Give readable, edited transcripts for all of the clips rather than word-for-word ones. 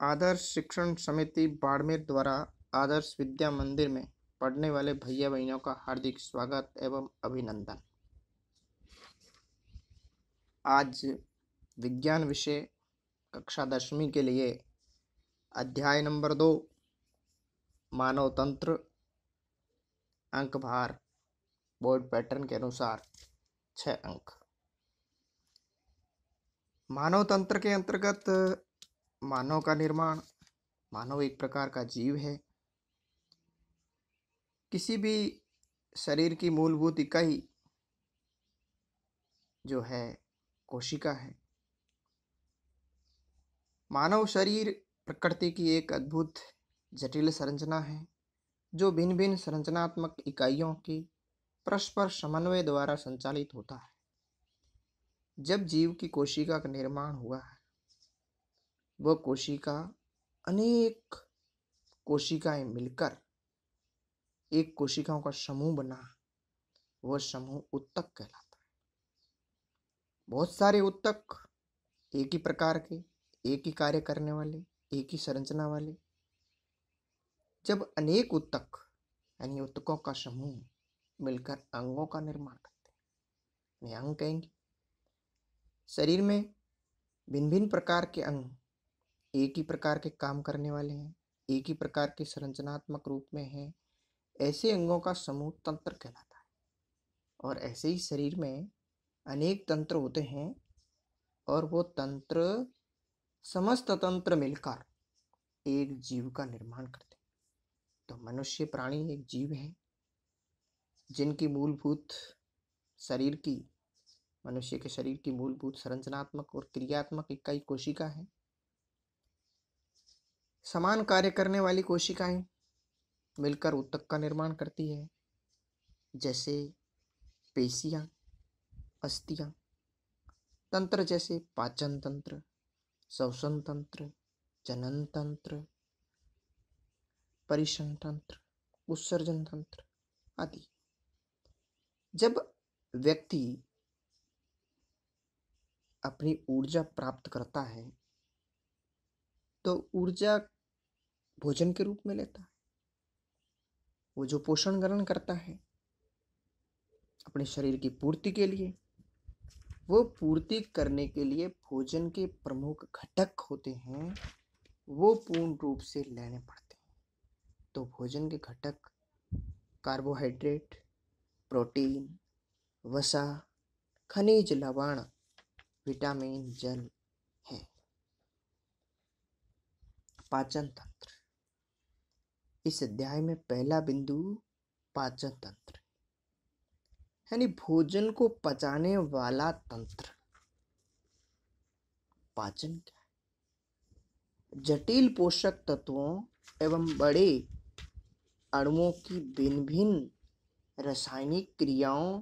आदर्श शिक्षण समिति बाड़मेर द्वारा आदर्श विद्या मंदिर में पढ़ने वाले भैया बहनों का हार्दिक स्वागत एवं अभिनंदन। आज विज्ञान विषय कक्षा 10वीं के लिए अध्याय नंबर 2 मानव तंत्र, अंक भार बोर्ड पैटर्न के अनुसार 6 अंक। मानव तंत्र के अंतर्गत मानव का निर्माण। मानव एक प्रकार का जीव है। किसी भी शरीर की मूलभूत इकाई जो है कोशिका है। मानव शरीर प्रकृति की एक अद्भुत जटिल संरचना है जो भिन्न भिन्न संरचनात्मक इकाइयों के परस्पर समन्वय द्वारा संचालित होता है। जब जीव की कोशिका का निर्माण हुआ है, वह कोशिका अनेक कोशिकाएं मिलकर एक कोशिकाओं का समूह बना। वह समूह उत्तक कहलाता है। बहुत सारे उत्तक एक ही प्रकार के, एक ही कार्य करने वाले, एक ही संरचना वाले। जब अनेक उत्तक यानी उत्तकों का समूह मिलकर अंगों का निर्माण करते हैं, अंग कहेंगे। शरीर में भिन्न भिन्न प्रकार के अंग एक ही प्रकार के काम करने वाले हैं, एक ही प्रकार के संरचनात्मक रूप में हैं। ऐसे अंगों का समूह तंत्र कहलाता है। और ऐसे ही शरीर में अनेक तंत्र होते हैं और वो तंत्र समस्त तंत्र मिलकर एक जीव का निर्माण करते हैं। तो मनुष्य प्राणी एक जीव है जिनकी मूलभूत शरीर की मनुष्य के शरीर की मूलभूत संरचनात्मक और क्रियात्मक इकाई कोशिका है। समान कार्य करने वाली कोशिकाएं मिलकर उत्तक का निर्माण करती है, जैसे पेशियां, अस्थियां। तंत्र जैसे पाचन तंत्र, श्वसन तंत्र, जनन तंत्र, परिषण तंत्र, उत्सर्जन तंत्र आदि। जब व्यक्ति अपनी ऊर्जा प्राप्त करता है तो ऊर्जा भोजन के रूप में लेता है। वो जो पोषण ग्रहण करता है अपने शरीर की पूर्ति के लिए, वो पूर्ति करने के लिए भोजन के प्रमुख घटक होते हैं, वो पूर्ण रूप से लेने पड़ते हैं। तो भोजन के घटक कार्बोहाइड्रेट, प्रोटीन, वसा, खनिज, लवण, विटामिन, जल है। पाचन तंत्र। इस अध्याय में पहला बिंदु पाचन तंत्र यानी भोजन को पचाने वाला तंत्र। पाचन क्या है? जटिल पोषक तत्वों एवं बड़े अणुओं की भिन्न भिन्न रासायनिक क्रियाओं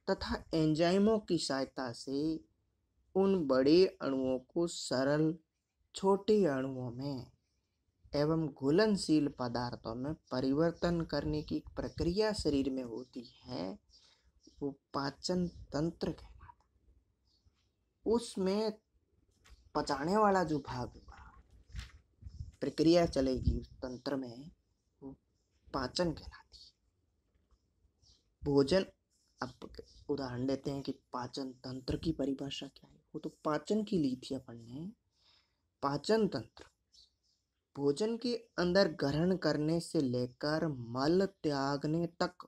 तथा एंजाइमों की सहायता से उन बड़े अणुओं को सरल छोटे अणुओं में एवं घुलनशील पदार्थों में परिवर्तन करने की प्रक्रिया शरीर में होती है, वो पाचन तंत्र कहलाता है। उसमें पचाने वाला जो भाग होगा, प्रक्रिया चलेगी उस तंत्र में, वो पाचन कहलाती है। भोजन, अब उदाहरण लेते हैं कि पाचन तंत्र की परिभाषा क्या है। वो तो पाचन की ली थी अपन ने। पाचन तंत्र भोजन के अंदर ग्रहण करने से लेकर मल त्यागने तक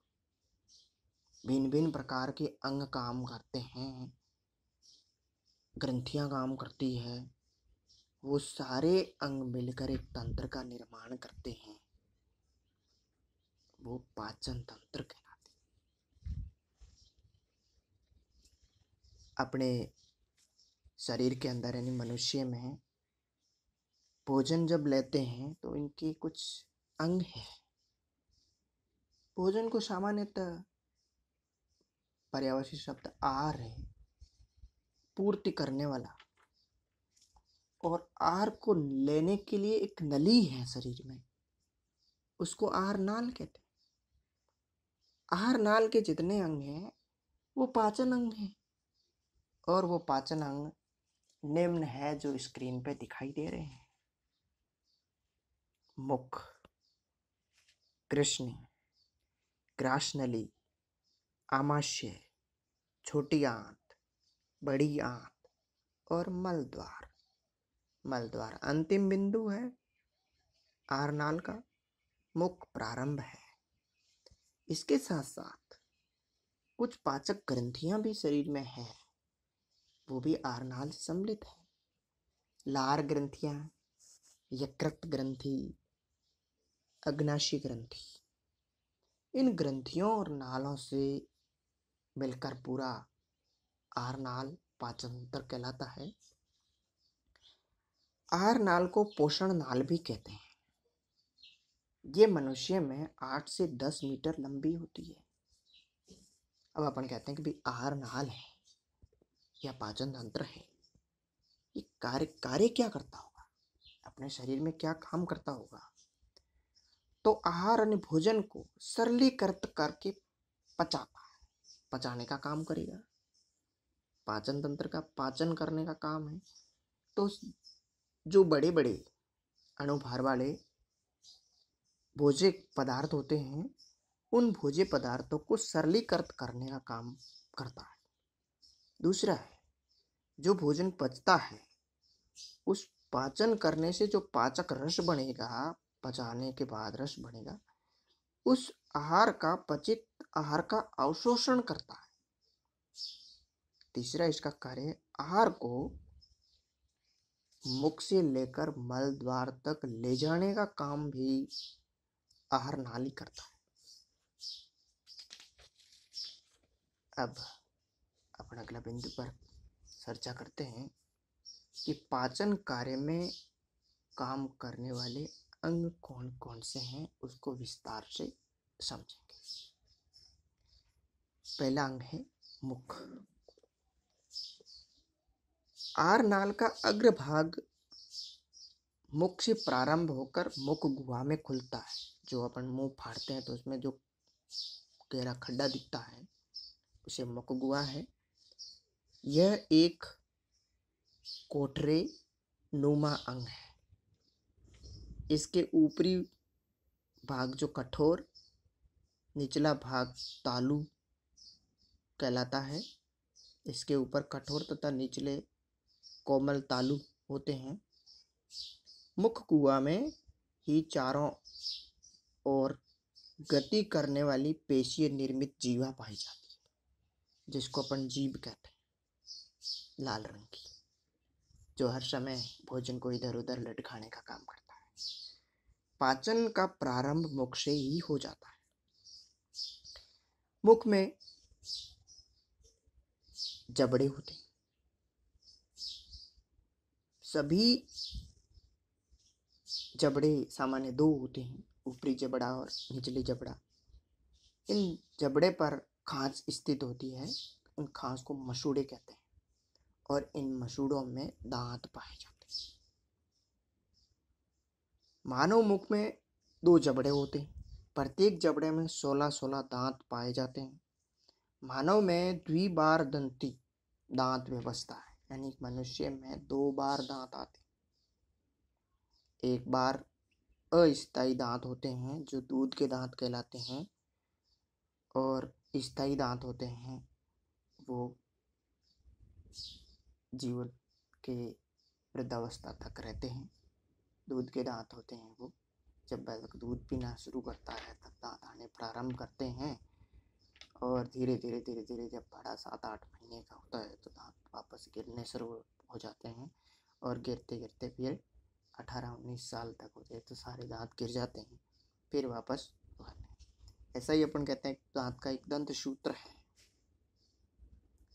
भिन्न भिन्न प्रकार के अंग काम करते हैं, ग्रंथियां काम करती है। वो सारे अंग मिलकर एक तंत्र का निर्माण करते हैं, वो पाचन तंत्र कहलाते हैं। अपने शरीर के अंदर यानी मनुष्य में भोजन जब लेते हैं तो इनके कुछ अंग हैं। भोजन को सामान्यतः पर्यायवाची शब्द आहार है, पूर्ति करने वाला। और आहार को लेने के लिए एक नली है शरीर में, उसको आहार नाल कहते हैं। आहार नाल के जितने अंग हैं वो पाचन अंग हैं। और वो पाचन अंग निम्न है जो स्क्रीन पे दिखाई दे रहे हैं। मुख, कृष्ण, ग्रासनली, आमाशय, छोटी आंत, बड़ी आंत और मलद्वार। मलद्वार अंतिम बिंदु है आहारनाल का, मुख प्रारंभ है। इसके साथ साथ कुछ पाचक ग्रंथियां भी शरीर में है, वो भी आहारनाल से सम्मिलित है। लार ग्रंथियां, यकृत ग्रंथि, अग्नाशय ग्रंथि, इन ग्रंथियों और नालों से मिलकर पूरा आहारनाल पाचन तंत्र कहलाता है। आहारनाल को पोषण नाल भी कहते हैं। ये मनुष्य में 8 से 10 मीटर लंबी होती है। अब अपन कहते हैं कि भाई आहारनाल है या पाचन तंत्र है, ये कार्य क्या करता होगा, अपने शरीर में क्या काम करता होगा। तो आहार यानी भोजन को सरलीकृत करके पचाता है, पचाने का काम करेगा। पाचन तंत्र का पाचन करने का काम है। तो जो बड़े बड़े अणुभार वाले भोज्य पदार्थ होते हैं, उन भोज्य पदार्थों को सरलीकृत करने का काम करता है। दूसरा है, जो भोजन पचता है, उस पाचन करने से जो पाचक रस बनेगा, पचाने के बाद रस बनेगा, उस आहार का पचित आहार का अवशोषण करता है। तीसरा इसका कार्य है, आहार को मुख से लेकर मल द्वार तक ले जाने का काम भी आहार नाली करता है। अब अपन अगला बिंदु पर चर्चा करते हैं कि पाचन कार्य में काम करने वाले अंग कौन कौन से हैं, उसको विस्तार से समझेंगे। पहला अंग है मुख। आहारनाल का अग्रभाग मुख से प्रारंभ होकर मुख गुहा में खुलता है। जो अपन मुंह फाड़ते हैं तो उसमें जो गहरा खड्डा दिखता है, उसे मुख गुहा है। यह एक कोठरे नुमा अंग है। इसके ऊपरी भाग जो कठोर, निचला भाग तालु कहलाता है। इसके ऊपर कठोर तथा निचले कोमल तालु होते हैं। मुख कुआ में ही चारों ओर गति करने वाली पेशीय निर्मित जीवा पाई जाती है, जिसको अपन जीभ कहते हैं, लाल रंग की, जो हर समय भोजन को इधर उधर लटकाने का काम करता है। पाचन का प्रारंभ मुख से ही हो जाता है। मुख में जबड़े होते हैं। सभी जबड़े सामान्य दो होते हैं, ऊपरी जबड़ा और निचली जबड़ा। इन जबड़े पर खांच स्थित होती है। इन खांच को मसूड़े कहते हैं और इन मसूड़ों में दांत पाए जाते हैं। मानव मुख में 2 जबड़े होते हैं। प्रत्येक जबड़े में 16-16 दांत पाए जाते हैं। मानव में द्विबार दंती दांत व्यवस्था है, यानी मनुष्य में 2 बार दांत आते हैं। एक बार अस्थायी दांत होते हैं जो दूध के दांत कहलाते हैं, और स्थायी दांत होते हैं वो जीवन के वृद्धावस्था तक रहते हैं। दूध के दांत होते हैं वो जब बालक दूध पीना शुरू करता है तब दांत आने प्रारंभ करते हैं, और धीरे धीरे धीरे धीरे जब बड़ा 7-8 महीने का होता है तो दांत वापस गिरने शुरू हो जाते हैं, और गिरते गिरते फिर 18-19 साल तक होते हैं तो सारे दांत गिर जाते हैं, फिर वापस उभरने। ऐसा ही अपन कहते हैं दांत का एक दंत सूत्र है।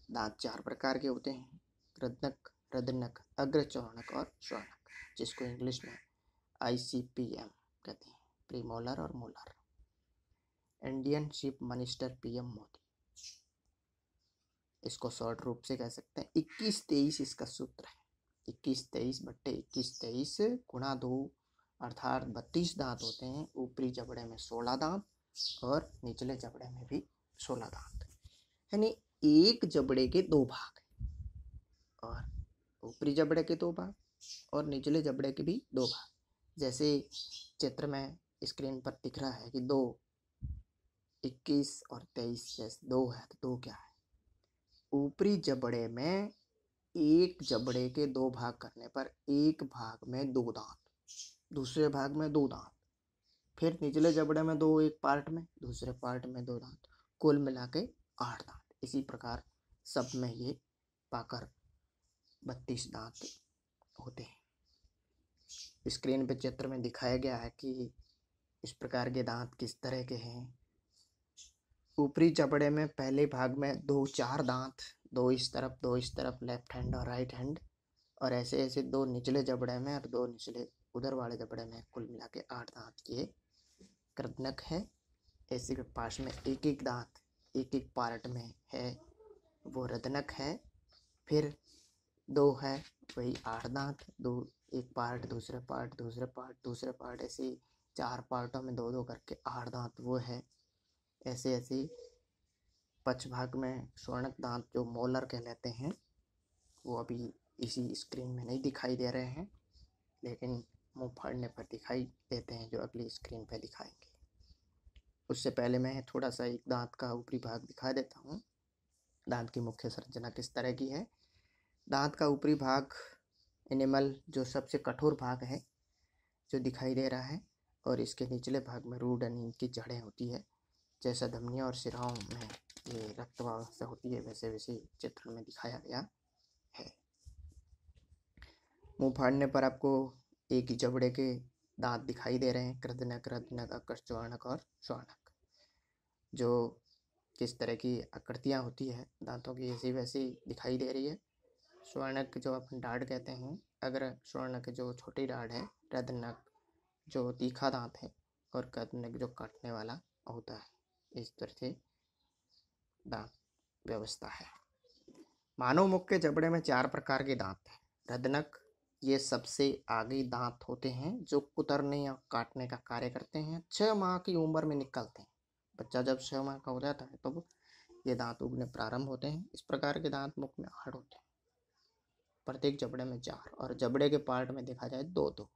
दांत 4 प्रकार के होते हैं, रत्नक, रदनक, अग्रचौणक और श्वानक, जिसको इंग्लिश में ICPM कहते हैं, प्रीमोलर और molar. Indian ship minister PM Modi, इसको शॉर्ट रूप से कह सकते हैं। 21-23 इसका सूत्र है। 21-23/21-23 गुणा 2 अर्थात 32 दांत होते हैं। ऊपरी जबड़े में 16 दांत और निचले जबड़े में भी 16 दांत, यानी एक जबड़े के 2 भाग, और ऊपरी जबड़े के 2 भाग और निचले जबड़े के भी 2 भाग। जैसे चित्र में स्क्रीन पर दिख रहा है कि 2, 21 और 23 जैसे 2 है तो 2 क्या है? ऊपरी जबड़े में एक जबड़े के 2 भाग करने पर एक भाग में 2 दांत, दूसरे भाग में 2 दांत, फिर निचले जबड़े में 2, एक पार्ट में, दूसरे पार्ट में 2 दांत, कुल मिला के 8 दांत। इसी प्रकार सब में ये पाकर 32 दांत होते हैं। स्क्रीन पे चित्र में दिखाया गया है कि इस प्रकार के दांत किस तरह के हैं। ऊपरी जबड़े में पहले भाग में 4 दांत, 2 इस तरफ 2 इस तरफ, लेफ्ट हैंड और राइट हैंड, और ऐसे ऐसे 2 निचले जबड़े में और 2 निचले उधर वाले जबड़े में, कुल मिला के 8 दांत के कृदनक है। ऐसे के पास में एक एक दांत एक एक पार्ट में है, वो रदनक है। फिर 2 है, वही 8 दांत, 2 एक पार्ट, दूसरे पार्ट, दूसरे पार्ट, दूसरे पार्ट, ऐसे 4 पार्टों में 2-2 करके 8 दांत वो है। ऐसे ऐसे पक्ष भाग में स्वर्णक दांत जो मोलर कहलाते हैं, वो अभी इसी स्क्रीन में नहीं दिखाई दे रहे हैं, लेकिन मुंह फाड़ने पर दिखाई देते हैं, जो अगली स्क्रीन पर दिखाएंगे। उससे पहले मैं थोड़ा सा एक दांत का ऊपरी भाग दिखा देता हूँ। दांत की मुख्य संरचना किस तरह की है। दांत का ऊपरी भाग एनिमल जो सबसे कठोर भाग है जो दिखाई दे रहा है, और इसके निचले भाग में रूट यानी इनकी जड़ें होती है। जैसा धमनियों और सिराओं में ये रक्त व्यवस्था होती है, वैसे वैसे चित्र में दिखाया गया है। मुंह फाड़ने पर आपको एक ही जबड़े के दांत दिखाई दे रहे हैं, कृदनक, रदनक, अकर्षवर्णक और स्वर्णक। जो किस तरह की आकृतियाँ होती है दांतों की, ऐसी वैसी दिखाई दे रही है। स्वर्णक जो अपन डाढ़ कहते हैं, अगर स्वर्णक जो छोटी डाढ़ है, रदनक जो तीखा दांत है, और कृदनक जो काटने वाला होता है। इस तरह से दांत व्यवस्था है। मानव मुख के जबड़े में 4 प्रकार के दांत हैं। रदनक, ये सबसे आगे दांत होते हैं जो कुतरने या काटने का कार्य करते हैं। 6 माह की उम्र में निकलते हैं। बच्चा जब 6 माह का हो जाता है तो ये दांत उगने प्रारंभ होते हैं। इस प्रकार के दांत मुख में 8 होते हैं, प्रत्येक जबड़े में 4, और जबड़े के पार्ट में देखा जाए 2-2।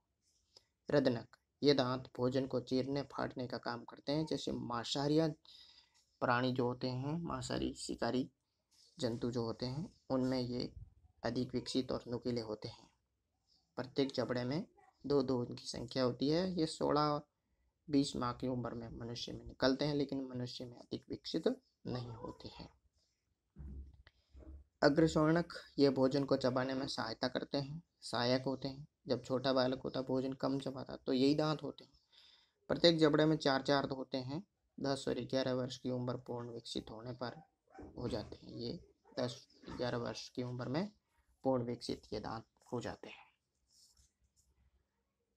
रदनक, ये दांत भोजन को चीरने फाड़ने का काम करते हैं। जैसे मांसाहारी प्राणी जो होते हैं, मांसाहारी शिकारी जंतु जो होते हैं, उनमें ये अधिक विकसित और नुकीले होते हैं। प्रत्येक जबड़े में 2-2 उनकी संख्या होती है। ये 16-20 माह की उम्र में मनुष्य में निकलते हैं, लेकिन मनुष्य में अधिक विकसित नहीं होते हैं। अग्रस्वर्णक, ये भोजन को चबाने में सहायता करते हैं, सहायक होते हैं। जब छोटा बालक होता, भोजन कम चबाता, तो यही दांत होते हैं। प्रत्येक जबड़े में 4-4 होते हैं। 10 और 11 वर्ष की उम्र पूर्ण विकसित होने पर हो जाते हैं। ये 10-11 वर्ष की उम्र में पूर्ण विकसित ये दांत हो जाते हैं।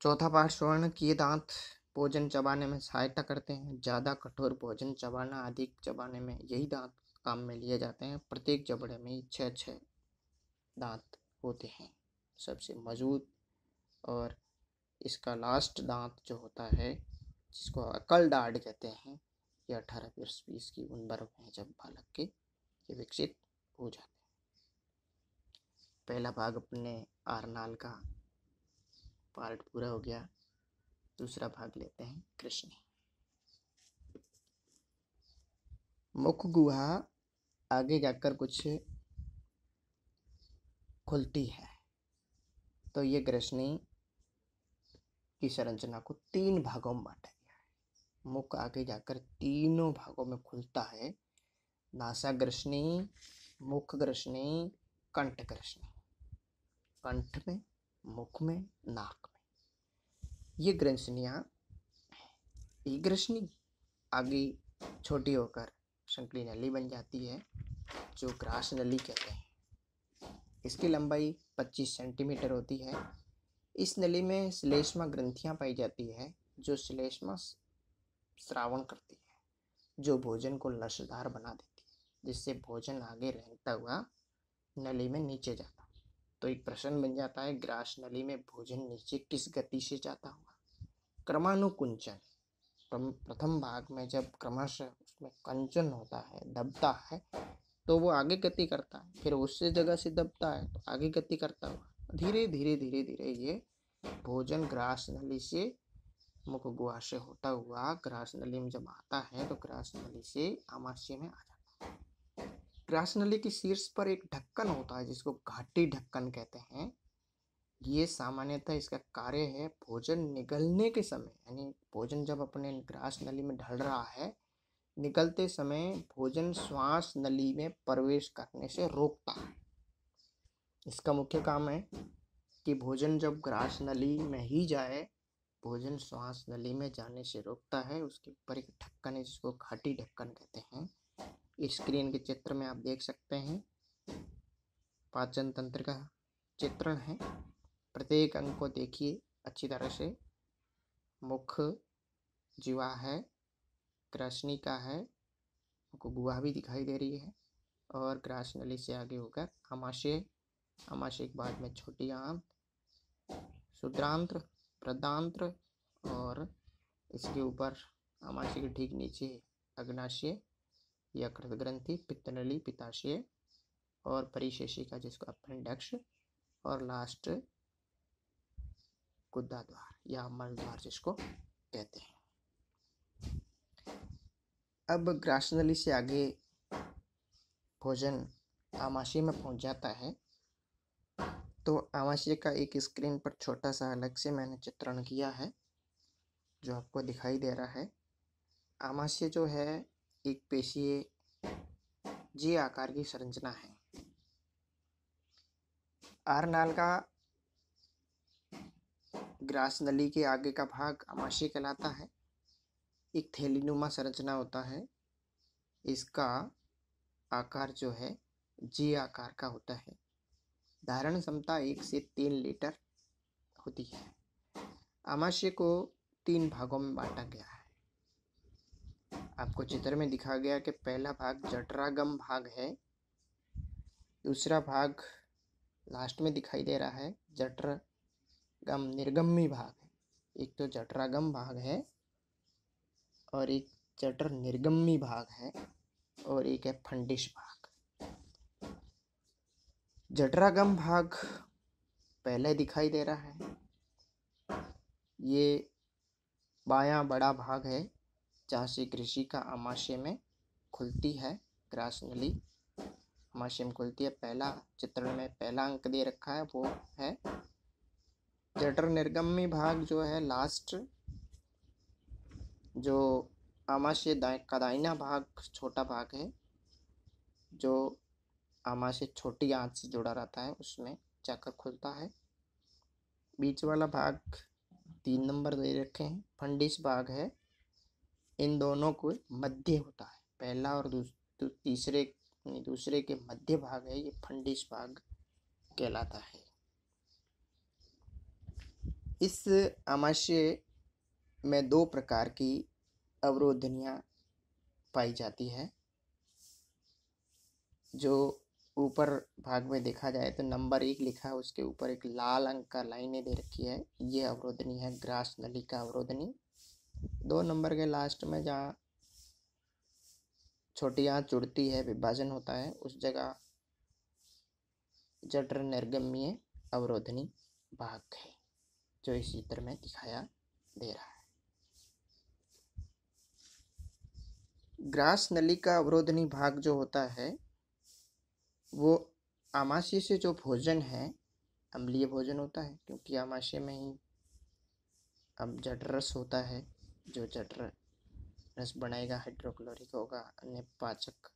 चौथा पार्ट स्वर्ण, ये दांत भोजन चबाने में सहायता करते हैं। ज़्यादा कठोर भोजन चबाना, अधिक चबाने में यही दांत काम में लिए जाते हैं। प्रत्येक जबड़े में 6-6 दांत होते हैं, सबसे मजबूत। और इसका लास्ट दांत जो होता है, जिसको अकल दाढ़ कहते हैं, ये 18-20 की उम्र में जब बालक के ये विकसित हो जाते हैं। पहला भाग अपने आरनाल का पार्ट पूरा हो गया। दूसरा भाग लेते हैं कृष्ण। मुख गुहा आगे जाकर कुछ खुलती है, तो ये ग्रसनी की संरचना को 3 भागों में बांटा गया है। मुख आगे जाकर तीनों भागों में खुलता है। नासा ग्रसनी, मुख ग्रसनी, कंठ ग्रसनी। कंठ में, मुख में, नाक में ये ग्रसनियाँ, ये ग्रसनी आगे छोटी होकर संकली नली बन जाती है, जो ग्रास नली कहते हैं। इसकी लंबाई 25 सेंटीमीटर होती है। इस नली में श्लेष्मा ग्रंथियां पाई जाती है, जो श्लेष्मा स्रावण करती है, जो भोजन को लसदार बना देती है, जिससे भोजन आगे रेंगता हुआ नली में नीचे जाता। तो एक प्रश्न बन जाता है, ग्रास नली में भोजन नीचे किस गति से जाता होगा? क्रमानुकुंचन। प्रथम भाग में जब क्रमशः उसमें कंचन होता है, दबता है, तो वो आगे गति करता है। फिर उससे जगह से दबता है तो आगे गति करता हुआ धीरे धीरे धीरे धीरे ये भोजन ग्रास नली से मुख गुहा से होता हुआ ग्रास नली में जब आता है तो ग्रास नली से आमाशय में आ जाता है। ग्रास नली के शीर्ष पर एक ढक्कन होता है जिसको घाटी ढक्कन कहते हैं। ये सामान्यतः इसका कार्य है भोजन निगलने के समय, यानी भोजन जब अपने ग्रास नली में ढल रहा है, निकलते समय भोजन श्वास नली में प्रवेश करने से रोकता है। इसका मुख्य काम है कि भोजन जब ग्रास नली में ही जाए, भोजन श्वास नली में जाने से रोकता है। उसके ऊपर एक ढक्कन है जिसको घाटी ढक्कन कहते हैं। स्क्रीन के चित्र में आप देख सकते हैं पाचन तंत्र का चित्रण है। प्रत्येक अंग को देखिए अच्छी तरह से। मुख जीवा है, कृष्णिका है, गुहा भी दिखाई दे रही है, और ग्रास नली से आगे होकर आमाशय, आमाशय के बाद में छोटी आंत, क्षुद्रांत्र, प्रदांत्र, और इसके ऊपर आमाशय के ठीक नीचे अग्नाशय, यकृत ग्रंथि, पित्त नली, पित्ताशय और परिशेषिका जिसको अपेंडिक्स, और लास्ट गुदा द्वार या मल द्वार जिसको कहते हैं। अब ग्रास नली से आगे भोजन आमाशय में पहुंच जाता है तो आमाशय का एक स्क्रीन पर छोटा सा अलग से मैंने चित्रण किया है जो आपको दिखाई दे रहा है। आमाशय जो है एक पेशीय जी आकार की संरचना है। आरनाल का ग्रास नली के आगे का भाग आमाशय कहलाता है। एक थैलीनुमा संरचना होता है। इसका आकार जो है जी आकार का होता है। धारण क्षमता 1 से 3 लीटर होती है। आमाशय को 3 भागों में बांटा गया है। आपको चित्र में दिखा गया कि पहला भाग जठरागम भाग है, दूसरा भाग लास्ट में दिखाई दे रहा है जठरागम निर्गमी भाग है। एक तो जठरागम भाग है और एक जठर निर्गमी भाग है और एक है फंडिश भाग। जठरागम भाग पहले दिखाई दे रहा है। ये बायां बड़ा भाग है जहाँ से कृषिका आमाशय में खुलती है। ग्रास नली आमाशय में खुलती है। पहला चित्रण में पहला अंक दे रखा है वो है। जठर निर्गमी भाग जो है लास्ट, जो आमाशय का दाहिना भाग छोटा भाग है जो आमाशय छोटी आंत से जुड़ा रहता है, उसमें जाकर खुलता है। बीच वाला भाग 3 नंबर दे रखे हैं, फंडिश भाग है। इन दोनों को मध्य होता है, पहला और दूसरे के मध्य भाग है, ये फंडिश भाग कहलाता है। इस आमाशय में 2 प्रकार की अवरोधनियां पाई जाती है। जो ऊपर भाग में देखा जाए तो नंबर 1 लिखा है, उसके ऊपर एक लाल अंक का लाइनें दे रखी है, ये अवरोधनी है ग्रास नली का अवरोधनी। 2 नंबर के लास्ट में जहाँ छोटी आंत जुड़ती है, विभाजन होता है, उस जगह जठर निर्गमीय अवरोधनी भाग है जो इस चित्र में दिखाया दे रहा है। ग्रास नली का अवरोधनी भाग जो होता है वो आमाशय से जो भोजन है अम्लीय भोजन होता है, क्योंकि आमाशय में ही अब जठरस होता है जो जठर रस बनाएगा, हाइड्रोक्लोरिक होगा, अन्य पाचक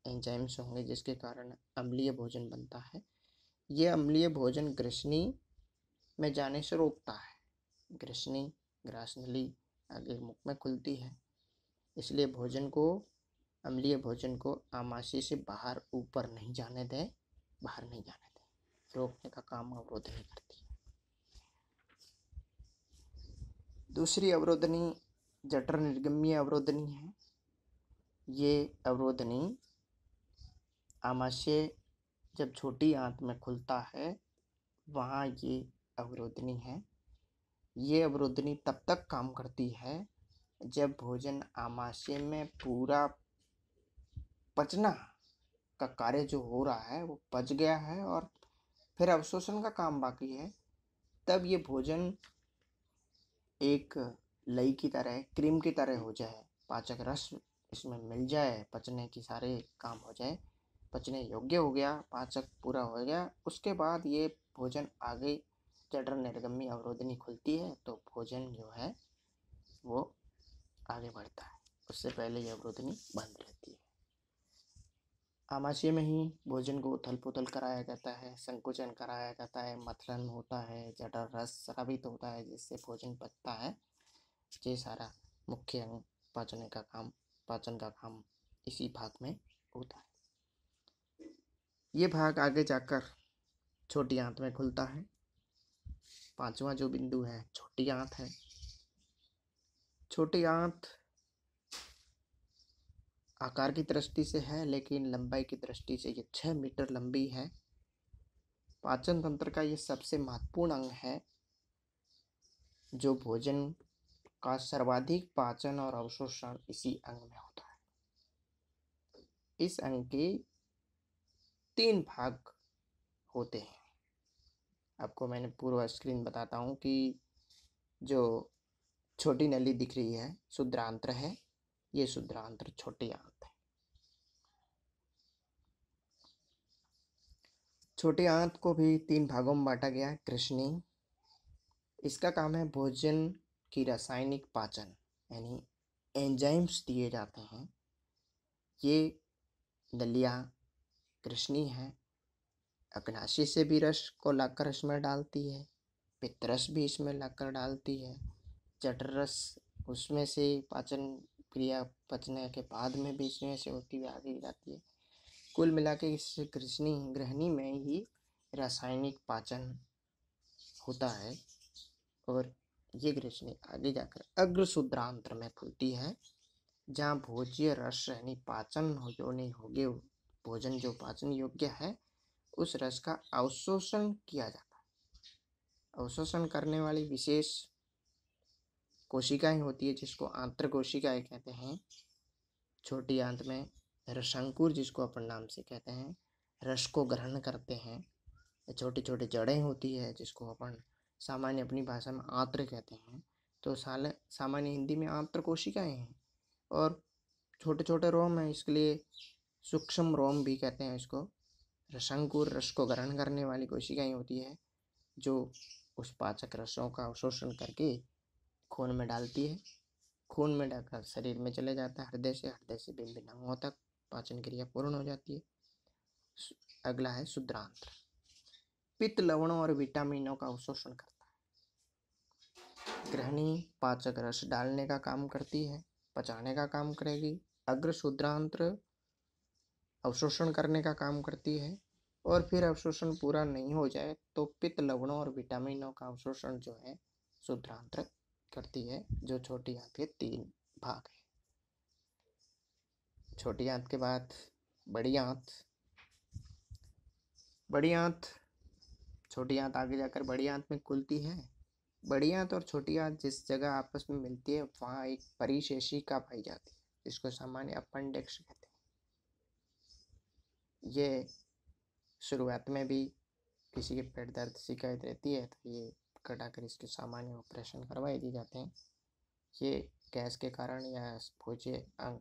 एंजाइम्स होंगे जिसके कारण अम्लीय भोजन बनता है। ये अम्लीय भोजन ग्रसनी में जाने से रोकता है। ग्रसनी ग्रास नली आगे मुख में खुलती है, इसलिए अम्लीय भोजन को आमाशय से बाहर ऊपर नहीं जाने दे, बाहर नहीं जाने दे, रोकने का काम अवरोधनी करती है। दूसरी अवरोधनी जठर निर्गमीय अवरोधनी है। ये अवरोधनी आमाशय जब छोटी आंत में खुलता है वहाँ ये अवरोधनी है। ये अवरोधनी तब तक काम करती है जब भोजन आमाशय में पूरा पचना का कार्य जो हो रहा है वो पच गया है और फिर अवशोषण का काम बाकी है, तब ये भोजन एक लई की तरह, क्रीम की तरह हो जाए, पाचक रस इसमें मिल जाए, पचने की सारे काम हो जाए, पचने योग्य हो गया, पाचक पूरा हो गया, उसके बाद ये भोजन आगे जठर निर्गमी अवरोधनी खुलती है तो भोजन जो है वो आगे बढ़ता है। उससे पहले ये अवरोधनी बंद रहती है। आमाशय में ही भोजन को उथल पुथल कराया जाता है, संकुचन कराया जाता है, मंथन होता है, जठर रस स्रावित होता है जिससे भोजन पचता है। ये सारा मुख्य अंग पाचन का काम इसी भाग में होता है। ये भाग आगे जाकर छोटी आंत में खुलता है। पांचवा जो बिंदु है छोटी आंत है। छोटी आंत आकार की दृष्टि से है लेकिन लंबाई की दृष्टि से ये 6 मीटर लंबी है। पाचन तंत्र का ये सबसे महत्वपूर्ण अंग है जो भोजन का सर्वाधिक पाचन और अवशोषण इसी अंग में होता है। इस अंग के 3 भाग होते हैं। आपको मैंने पूर्व स्क्रीन बताता हूँ कि जो छोटी नली दिख रही है शुद्रांत्र है। ये शुद्रांत्र छोटी आंत है। छोटी आंत को भी 3 भागों में बांटा गया है। कृष्णी, इसका काम है भोजन की रासायनिक पाचन, यानी एंजाइम्स दिए जाते हैं। ये नलियाँ कृष्णी है। अग्नाशय से भी रस को लाकर इसमें डालती है, पित्तरस भी इसमें लाकर डालती है, जठर रस उसमें से पाचन क्रिया पचने के बाद में भी इसमें से होती हुई आगे जाती है। कुल मिला के इस गृहिणी में ही रासायनिक पाचन होता है और ये गृहिणी आगे जाकर अग्र शुद्रांत्र में खुलती है जहाँ भोज्य रस यानी पाचन योग्य भोजन जो पाचन योग्य है उस रस का अवशोषण किया जाता है। अवशोषण करने वाली विशेष कोशिकाएं होती है जिसको आंत्र कोशिकाएं कहते हैं। छोटी आंत में रसांकुर जिसको अपन नाम से कहते हैं रस को ग्रहण करते हैं। छोटी छोटी जड़ें होती है जिसको अपन सामान्य अपनी भाषा में आंत्र कहते हैं। तो सामान्य हिंदी में आंत्र कोशिकाएं हैं और छोटे छोटे रोम हैं इसके लिए सूक्ष्म रोम भी कहते हैं इसको। रसांकुर रस को ग्रहण करने वाली कोशिकाएं होती है जो उस पाचक रसों का अवशोषण करके खून में डालती है। खून में डालकर शरीर में चले जाता है हृदय से विभिन्न अंगों तक पाचन क्रिया पूर्ण हो जाती है। अगला है शुद्रांत्र। पित्त लवणों और विटामिनों का अवशोषण करता है। गृहिणी पाचक रस डालने का काम करती है, पचाने का काम करेगी। अग्र शुद्रांत्र अवशोषण करने का काम करती है और फिर अवशोषण पूरा नहीं हो जाए तो पित्त लवणों और विटामिनों का अवशोषण जो है शुद्रांत्र करती है, जो छोटी आंत के 3 भाग है। छोटी आंत के बाद बड़ी आंत। बड़ी आंत, छोटी आंत आगे जाकर बड़ी आंत में खुलती है। बड़ी आंत और छोटी आंत जिस जगह आपस में मिलती है वहाँ एक परिशेषिका पाई जाती है जिसको सामान्य अपेंडिक्स कहते हैं। ये शुरुआत में भी किसी के पेट दर्द शिकायत रहती है तो ये कटाकर इसके सामान्य ऑपरेशन करवाए दिए जाते हैं। ये गैस के कारण या भोज्य अंग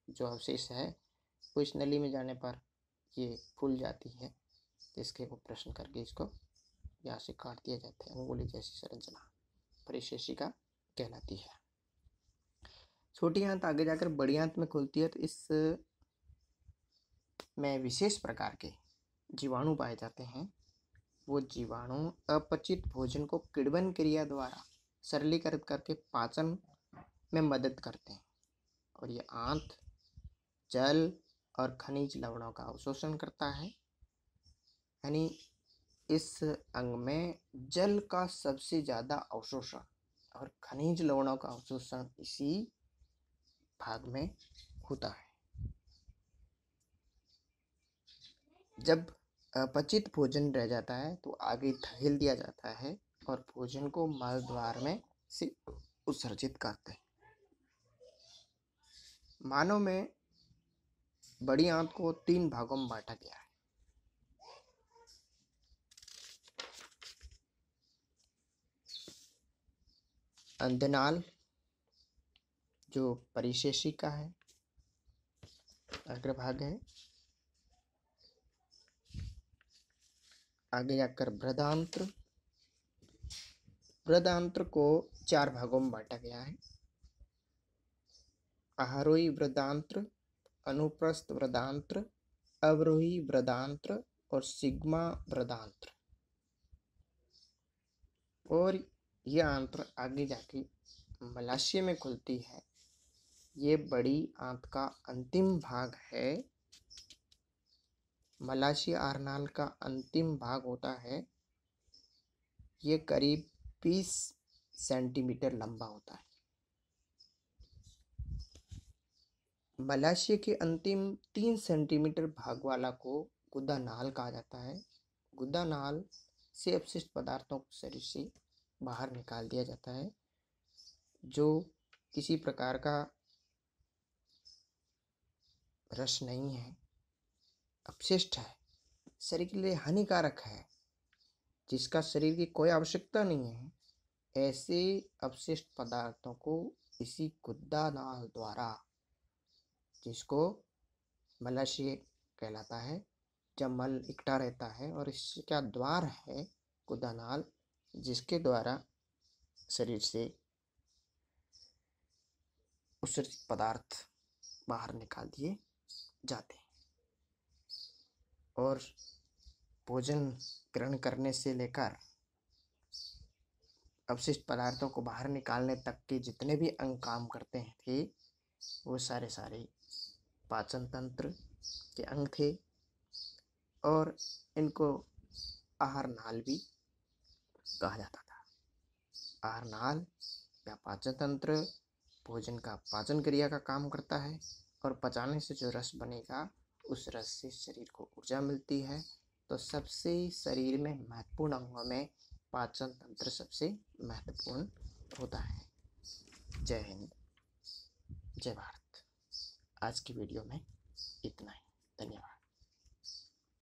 जो अवशेष है वो इस नली में जाने पर ये फूल जाती है जिसके ऑपरेशन करके इसको यहाँ से काट दिया जाता है। अंगुली जैसी संरचना परिशेषिका कहलाती है। छोटी आंत आगे जाकर बड़ी आंत में खुलती है तो इस में विशेष प्रकार के जीवाणु पाए जाते हैं। वो जीवाणु अपचित भोजन को किण्वन क्रिया द्वारा सरलीकृत करके पाचन में मदद करते हैं और ये आंत जल और खनिज लवणों का अवशोषण करता है। यानी इस अंग में जल का सबसे ज़्यादा अवशोषण और खनिज लवणों का अवशोषण इसी भाग में होता है। जब अपचित भोजन रह जाता है तो आगे धकेल दिया जाता है और भोजन को मल द्वार में से उत्सर्जित करते हैं। मानव में बड़ी आंत को 3 भागों में बांटा गया है। अंधनाल जो परिशेषी का है, अग्रभाग है। आगे जाकर बृहदांत्र, बृहदांत्र को 4 भागों में बांटा गया है। आरोही बृहदांत्र, अनुप्रस्थ बृहदांत्र, अवरोही बृहदांत्र और सिग्मा बृहदांत्र। और यह आंत्र आगे जाके मलाशय में खुलती है। ये बड़ी आंत का अंतिम भाग है। मलाशय आरनाल का अंतिम भाग होता है। ये करीब 20 सेंटीमीटर लंबा होता है। मलाशय के अंतिम 3 सेंटीमीटर भाग वाला को गुदानाल कहा जाता है। गुदानाल से अपशिष्ट पदार्थों को शरीर से बाहर निकाल दिया जाता है, जो किसी प्रकार का रस नहीं है, अपशिष्ट है, शरीर के लिए हानिकारक है, जिसका शरीर की कोई आवश्यकता नहीं है। ऐसे अपशिष्ट पदार्थों को इसी गुदानाल द्वारा, जिसको मलाशय कहलाता है, जब मल इकट्ठा रहता है और इसका द्वार है गुदानाल, जिसके द्वारा शरीर से उत्सर्जित पदार्थ बाहर निकाल दिए जाते हैं। और भोजन ग्रहण करने से लेकर अपशिष्ट पदार्थों को बाहर निकालने तक के जितने भी अंग काम करते थे, वो सारे पाचन तंत्र के अंग थे। और इनको आहार नाल भी कहा जाता था। आहार नाल या पाचन तंत्र भोजन का पाचन क्रिया का काम करता है, और पचाने से जो रस बनेगा, उस रस से शरीर को ऊर्जा मिलती है। तो सबसे शरीर में महत्वपूर्ण अंगों में पाचन तंत्र सबसे महत्वपूर्ण होता है। जय हिंद, जय भारत। आज की वीडियो में इतना ही। धन्यवाद।